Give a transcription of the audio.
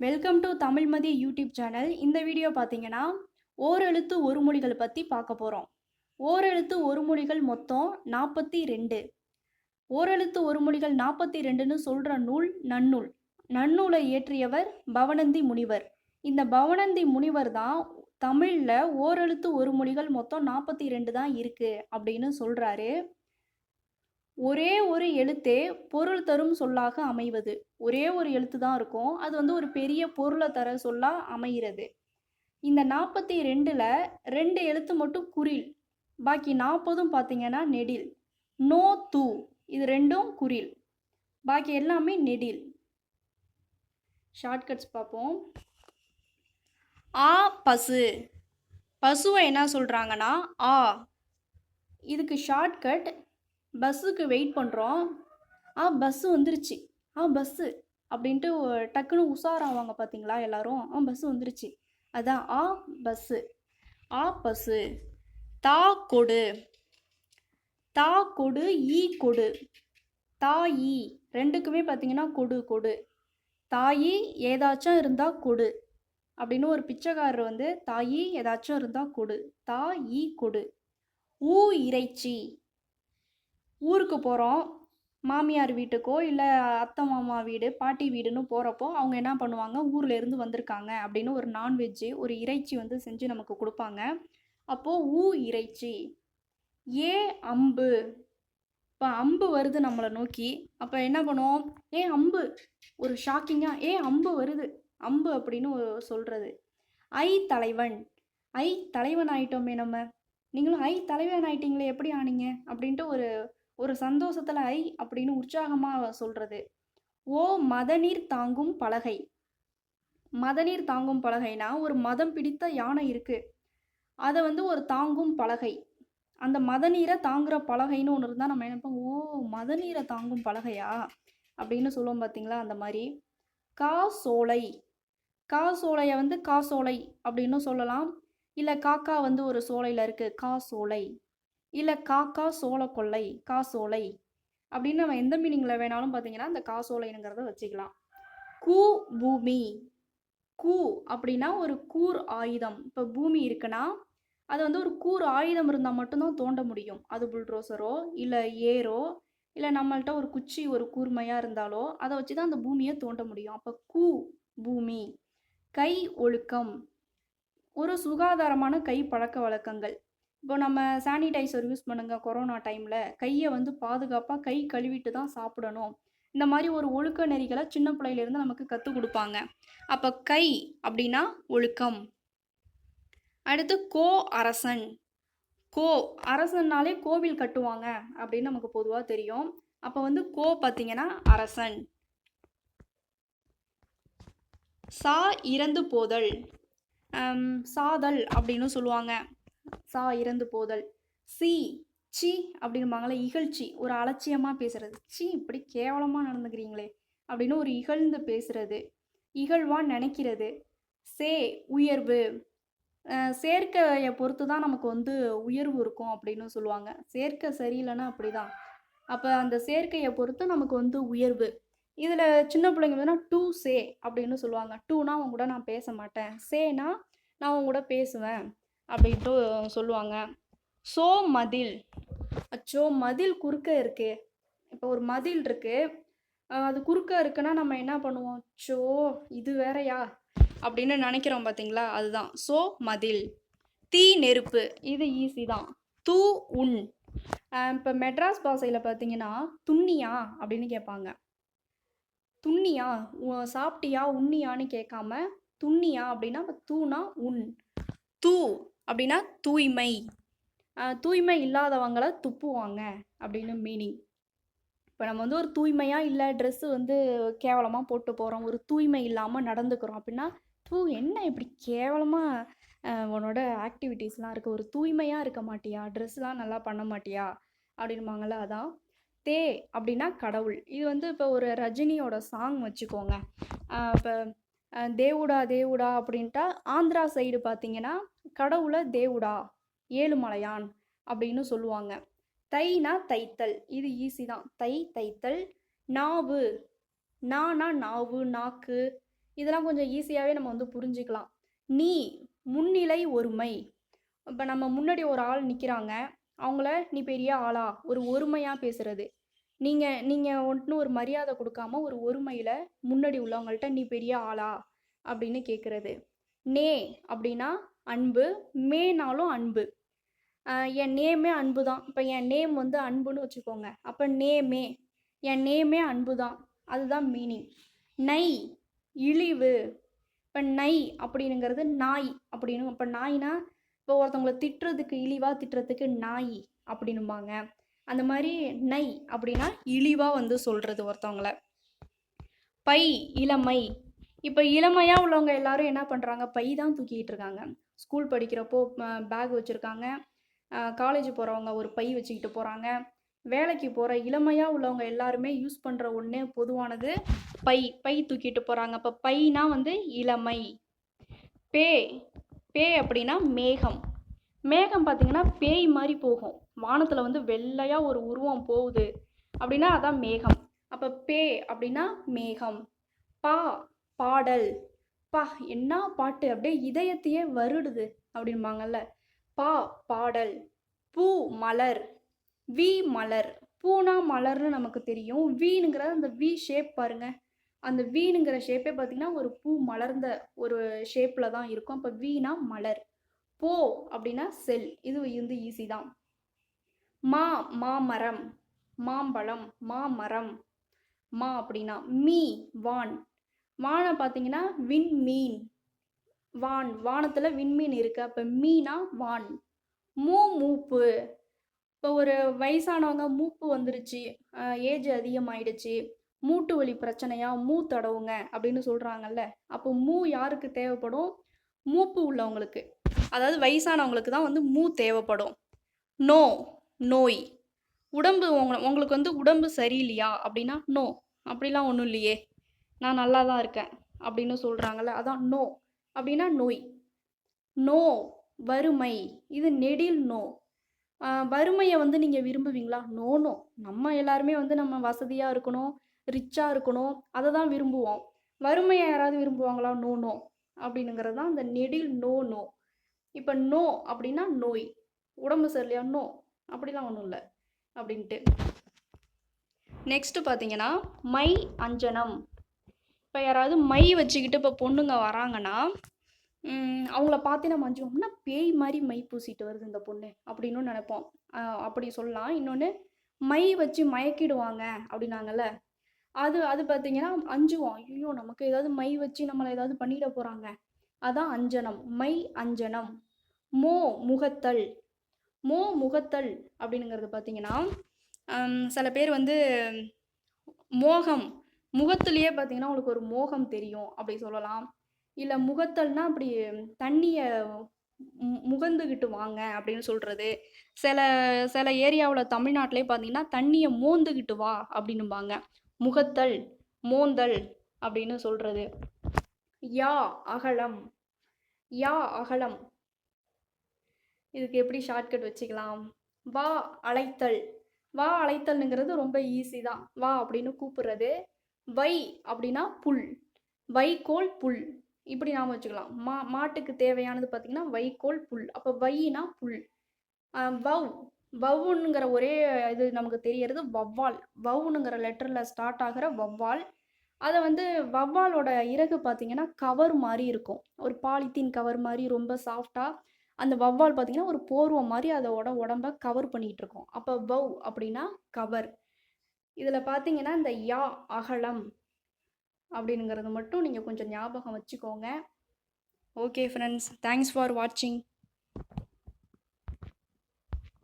Welcome to Tamizhmathi YouTube channel. இந்த video பார்த்தீங்கன்னா, ஓரெழுத்து ஒரு மொழிகள் பத்தி பார்க்க போறோம். ஓரெழுத்து ஒரு மொழிகள் மொத்தம் 42. ஓரெழுத்து ஒரு மொழிகள் 42ன்னு சொல்ற நூல் நன்னூல். நன்னூலை இயற்றியவர் பவணந்தி முனிவர். இந்த பவணந்தி முனிவர் தான் தமிழ்ல ஓரெழுத்து ஒரு மொழிகள் மொத்தம் 42 தான் இருக்கு அப்படின்னு சொல்றாரு. ஒரே ஒரு எழுத்தே பொருள் தரும் சொல்லாக அமைவது. ஒரே ஒரு எழுத்து தான் இருக்கும். அது வந்து ஒரு பெரிய பொருளை தர சொல்லா அமைகிறது. இந்த 42ல 2 எழுத்து மட்டும் குறில். பாக்கி 40ம் பார்த்தீங்கன்னா நெடில். நோ, து இது 2ம் குறில். பாக்கி எல்லாமே நெடில். ஷார்ட்கட்ஸ் பார்ப்போம். ஆ பசு. பசுவை என்ன சொல்றாங்கன்னா ஆ. இதுக்கு ஷார்ட்கட் பஸ்ஸுக்கு வெயிட் பண்ணுறோம். பஸ்ஸு வந்துருச்சு. பஸ்ஸு அப்படின்ட்டு டக்குன்னு உஷாராவாங்க பார்த்தீங்களா எல்லாரும். பஸ்ஸு வந்துருச்சு. அதான் பஸ்ஸு. பஸ்ஸு. தா கொடு. தா கொடு, ஈ கொடு. தாயி ரெண்டுக்குமே பார்த்தீங்கன்னா கொடு கொடு. தாயி ஏதாச்சும் இருந்தால் கொடு அப்படின்னு ஒரு பிச்சைக்காரர் வந்து தாயி ஏதாச்சும் இருந்தால் கொடு. தாயி கொடு. ஊ இறைச்சி. ஊருக்கு போகிறோம். மாமியார் வீட்டுக்கோ இல்லை அத்தை மாமா வீடு பாட்டி வீடுன்னு போகிறப்போ அவங்க என்ன பண்ணுவாங்க, ஊரில் இருந்து வந்திருக்காங்க அப்படின்னு ஒரு நான்வெஜ்ஜு ஒரு இறைச்சி வந்து செஞ்சு நமக்கு கொடுப்பாங்க. அப்போது ஊ இறைச்சி. ஏ அம்பு. இப்போ அம்பு வருது நம்மளை நோக்கி. அப்போ என்ன பண்ணுவோம், அம்பு. ஒரு ஷாக்கிங்காக அம்பு வருது அம்பு அப்படின்னு சொல்கிறது. ஐ தலைவன். தலைவன் ஆயிட்டோமே நம்ம. நீங்களும் தலைவன் ஆயிட்டீங்களே எப்படி ஆனீங்க அப்படின்ட்டு ஒரு சந்தோஷத்தில் அப்படின்னு உற்சாகமாக சொல்கிறது. ஓ மதநீர் தாங்கும் பலகை. மதநீர் தாங்கும் பலகைனா ஒரு மதம் பிடித்த யானை இருக்கு, அதை வந்து ஒரு தாங்கும் பலகை. அந்த மதநீரை தாங்குற பலகைன்னு ஒன்று இருந்தால் நம்ம நினைப்போம், ஓ மதநீரை தாங்கும் பலகையா அப்படின்னு சொல்லுவோம் பார்த்தீங்களா. அந்த மாதிரி காசோலை. காசோலையை வந்து காசோலை அப்படின்னு சொல்லலாம். இல்லை காக்கா வந்து ஒரு சோலையில் இருக்குது காசோலை. இல்லை காக்கா சோளக்கொல்லை காசோலை அப்படின்னு நம்ம எந்த மீனிங்கில் வேணாலும் பார்த்தீங்கன்னா அந்த காசோலைங்கிறத வச்சுக்கலாம். கூ பூமி. கூ அப்படின்னா ஒரு கூர் ஆயுதம். இப்போ பூமி இருக்குன்னா அது வந்து ஒரு கூர் ஆயுதம் இருந்தால் மட்டும்தான் தோண்ட முடியும். அது புல்ட்ரோசரோ இல்லை ஏரோ இல்லை நம்மள்கிட்ட ஒரு குச்சி ஒரு கூர்மையாக இருந்தாலோ அதை வச்சு தான் அந்த பூமியை தோண்ட முடியும். அப்போ கூ பூமி. கை ஒழுக்கம். ஒரு சுகாதாரமான கை பழக்க வழக்கங்கள். இப்போ நம்ம சானிடைசர் யூஸ் பண்ணுங்க கொரோனா டைமில். கையை வந்து பாதுகாப்பாக கை கழுவிட்டு தான் சாப்பிடணும். இந்த மாதிரி ஒரு ஒழுக்க நெறிகளை சின்ன பிள்ளையிலேருந்து நமக்கு கற்றுக் கொடுப்பாங்க. அப்போ கை அப்படின்னா ஒழுக்கம். அடுத்து கோ அரசன். கோ அரசன்னாலே கோவில் கட்டுவாங்க அப்படின்னு நமக்கு பொதுவாக தெரியும். அப்போ வந்து கோ பார்த்தீங்கன்னா அரசன். சா இறந்து போதல். சாதல் அப்படின்னு சொல்லுவாங்க. சா இறந்து போதல். சி சி அப்படின்பாங்களே இகழ்ச்சி. ஒரு அலட்சியமாக பேசுறது. சி இப்படி கேவலமாக நடந்துக்கிறீங்களே அப்படின்னு ஒரு இகழ்ந்து பேசுறது. இகழ்வாக நினைக்கிறது. சே உயர்வு. சேர்க்கையை பொறுத்து தான் நமக்கு வந்து உயர்வு இருக்கும் அப்படின்னு சொல்லுவாங்க. சேர்க்கை சரியில்லைன்னா அப்படி தான். அப்போ அந்த சேர்க்கையை பொறுத்து நமக்கு வந்து உயர்வு. இதில் சின்ன பிள்ளைங்க வந்து டூ சே அப்படின்னு சொல்லுவாங்க. டூனா அவங்க கூட நான் பேச மாட்டேன், சேனா நான் அவங்க கூட பேசுவேன் அப்படின்ட்டு சொல்லுவாங்க. சோ மதில். அச்சோ மதில் குறுக்க இருக்கு. இப்போ ஒரு மதில் இருக்கு, அது குறுக்க இருக்குன்னா நம்ம என்ன பண்ணுவோம், சோ இது வேறையா அப்படின்னு நினைக்கிறோம் பார்த்தீங்களா, அதுதான் சோ மதில். தீ நெருப்பு. இது ஈஸி தான். தூ உன். இப்போ மெட்ராஸ் பாஷையில் பார்த்தீங்கன்னா துண்ணியா அப்படின்னு கேட்பாங்க. துண்ணியா சாப்பிட்டியா உண்ணியான்னு கேட்காம துண்ணியா அப்படின்னா தூனா உன். தூ அப்படின்னா தூய்மை. தூய்மை இல்லாதவங்களை துப்புவாங்க அப்படின்னு மீனிங். இப்போ நம்ம வந்து ஒரு தூய்மையாக இல்லை, ட்ரெஸ்ஸு வந்து கேவலமாக போட்டு போகிறோம், ஒரு தூய்மை இல்லாமல் நடந்துக்கிறோம் அப்படின்னா என்ன இப்படி கேவலமாக உன்னோட ஆக்டிவிட்டீஸ்லாம் இருக்குது, ஒரு தூய்மையாக இருக்க மாட்டியா, ட்ரெஸ்லாம் நல்லா பண்ண மாட்டியா அப்படின்பாங்கள்ல. அதான் தே அப்படின்னா கடவுள். இது வந்து இப்போ ஒரு ரஜினியோட சாங் வச்சுக்கோங்க. இப்போ தேவுடா தேவுடா அப்படின்ட்டா ஆந்திரா சைடு பார்த்தீங்கன்னா கடவுளை தேவுடா ஏழுமலையான் அப்படின்னு சொல்லுவாங்க. தைனா தைத்தல். இது ஈஸி தான். தைத்தல். நாவு. நானா நாவு நாக்கு. இதெல்லாம் கொஞ்சம் ஈஸியாகவே நம்ம வந்து புரிஞ்சுக்கலாம். நீ முன்னிலை ஒருமை. இப்போ நம்ம முன்னாடி ஒரு ஆள் நிற்கிறாங்க, அவங்கள நீ பெரிய ஆளா ஒரு ஒருமையாக பேசுறது. நீங்கள் நீங்கள் ஒன்றுன்னு ஒரு மரியாதை கொடுக்காம ஒரு ஒருமையில் முன்னாடி உள்ளவங்கள்ட்ட நீ பெரிய ஆளா அப்படின்னு கேட்குறது. நே அப்படின்னா அன்பு, மேனாலும் அன்பு. என் நேமே அன்பு தான். இப்போ என் நேம் வந்து அன்புன்னு வச்சுக்கோங்க. அப்போ நேமே, என் நேமே அன்பு தான். அதுதான் மீனிங். நை இழிவு. இப்போ நை அப்படிங்கிறது நாய் அப்படின்னு. இப்போ நாய்னா இப்போ ஒருத்தவங்களை திட்டுறதுக்கு இழிவாக திட்டுறதுக்கு நாய் அப்படின்னுபாங்க. அந்த மாதிரி நை அப்படின்னா இழிவாக வந்து சொல்கிறது ஒருத்தவங்கள. பை இளமை. இப்போ இளமையாக உள்ளவங்க எல்லாரும் என்ன பண்ணுறாங்க, பை தான் தூக்கிட்டு இருக்காங்க. ஸ்கூல் படிக்கிறப்போ பேக் வச்சுருக்காங்க. காலேஜ் போகிறவங்க ஒரு பை வச்சுக்கிட்டு போகிறாங்க. வேலைக்கு போகிற இளமையாக உள்ளவங்க எல்லாருமே யூஸ் பண்ணுற ஒன்று பொதுவானது பை. பை தூக்கிட்டு போகிறாங்க. அப்போ பைனா வந்து இளமை. பே பே அப்படின்னா மேகம். மேகம் பார்த்தீங்கன்னா பேய் மாதிரி போகும். வானத்தில் வந்து வெள்ளையாக ஒரு உருவம் போகுது அப்படின்னா அதான் மேகம். அப்போ பே அப்படின்னா மேகம். பா பாடல். பா என்ன பாட்டு, அப்படியே இதயத்தையே வருடுது அப்படின்பாங்கல்ல. பா பாடல். பூ மலர். வி மலர். பூனா மலர்னு நமக்கு தெரியும். வீனுங்கிற அந்த வி ஷேப் பாருங்க. அந்த வீனுங்கிற ஷேப்பே பார்த்தீங்கன்னா ஒரு பூ மலர்ந்த ஒரு ஷேப்பில் தான் இருக்கும். அப்போ வீணா மலர். போ அப்படின்னா செல். இது வந்து ஈஸி தான். மா மாமரம். மாம்பழம். மாமரம். மா அப்படின்னா மீ வான். வானை பார்த்தீங்கன்னா விண்மீன். வான் வானத்தில் விண்மீன் இருக்குது. அப்போ மீனா வான். மூப்பு. இப்போ ஒரு வயசானவங்க மூப்பு வந்துருச்சு, ஏஜ் அதிகமாயிடுச்சு, மூட்டு வலி பிரச்சனையா தடவுங்க அப்படின்னு சொல்கிறாங்கல்ல. அப்போ யாருக்கு தேவைப்படும், மூப்பு உள்ளவங்களுக்கு, அதாவது வயசானவங்களுக்கு தான் வந்து தேவைப்படும். நோ நோய். உடம்பு உங்களுக்கு வந்து உடம்பு சரியில்லையா அப்படின்னா நோ, அப்படிலாம் ஒன்றும் இல்லையே, நான் நல்லா தான் இருக்கேன் அப்படின்னு சொல்கிறாங்கல்ல, அதான் நோ அப்படின்னா நோய். நோ வறுமை. இது நெடில் நோ. வறுமையை வந்து நீங்கள் விரும்புவீங்களா? No no. நம்ம எல்லாருமே வந்து நம்ம வசதியாக இருக்கணும், ரிச்சாக இருக்கணும், அதை தான் விரும்புவோம். வறுமையை யாராவது விரும்புவாங்களா? நோ நோ அப்படின்னுங்கிறது தான் அந்த நெடில் நோ நோ. இப்போ நோ அப்படின்னா நோய். உடம்பு சரியில்லையா? நோ, அப்படிலாம் ஒன்றும் இல்லை அப்படின்ட்டு. நெக்ஸ்ட்டு பார்த்தீங்கன்னா மை அஞ்சனம். இப்போ யாராவது மை வச்சுக்கிட்டு இப்போ பொண்ணுங்க வராங்கன்னா அவங்கள பார்த்து நம்ம அஞ்சுவோம்னா பேய் மாதிரி மை பூசிட்டு வருது இந்த பொண்ணு அப்படின்னு நினைப்போம். அப்படி சொல்லலாம். இன்னொன்று மை வச்சு மயக்கிடுவாங்க அப்படின்னாங்கல்ல, அது பார்த்தீங்கன்னா அஞ்சுவோம். ஐயோ நமக்கு ஏதாவது மை வச்சு நம்மளை ஏதாவது பண்ணிட போகிறாங்க, அதான் அஞ்சனம். மை அஞ்சனம். மோ முகத்தல். மோ முகத்தல் அப்படிங்கிறது பார்த்தீங்கன்னா சில பேர் வந்து மோகம், முகத்துலேயே பார்த்தீங்கன்னா உங்களுக்கு ஒரு மோகம் தெரியும் அப்படி சொல்லலாம். இல்லை முகத்தல்னா அப்படி தண்ணியை முகந்துக்கிட்டு வாங்க அப்படின்னு சொல்கிறது. சில சில ஏரியாவில் தமிழ்நாட்டிலே பார்த்தீங்கன்னா தண்ணியை மோந்துக்கிட்டு வா அப்படின்னுபாங்க. முகத்தல் மோந்தல் அப்படின்னு சொல்கிறது. யா அகலம். யா அகலம். இதுக்கு எப்படி ஷார்ட்கட் வச்சுக்கலாம்? வா அழைத்தல். வா அழைத்தல்ங்கிறது ரொம்ப ஈஸி தான். வா அப்படின்னு கூப்பிடுறது. வை அப்படின்னா புல். வைக்கோல் புல், இப்படி நாம் வச்சுக்கலாம். மாட்டுக்கு தேவையானது பார்த்திங்கன்னா வைக்கோல் புல். அப்போ வைனா புல். வவ். வவ்வுங்கிற ஒரே இது நமக்கு தெரியறது வவ்வால். வவ்வுங்கிற லெட்டரில் ஸ்டார்ட் ஆகிற வவ்வால். அதை வந்து வவ்வாலோட இறகு பார்த்திங்கன்னா கவர் மாதிரி இருக்கும். ஒரு பாலித்தீன் கவர் மாதிரி ரொம்ப சாஃப்டாக. அந்த வவ்வால் பார்த்திங்கன்னா ஒரு போர்வம் மாதிரி அதோட உடம்ப கவர் பண்ணிகிட்டு இருக்கும். அப்போ வவ் அப்படின்னா கவர். இதில் பார்த்தீங்கன்னா இந்த யா அகலம் அப்படிங்கிறது மட்டும் நீங்கள் கொஞ்சம் ஞாபகம் வச்சுக்கோங்க. ஓகே ஃப்ரெண்ட்ஸ், தேங்க்ஸ் ஃபார் வாட்சிங்.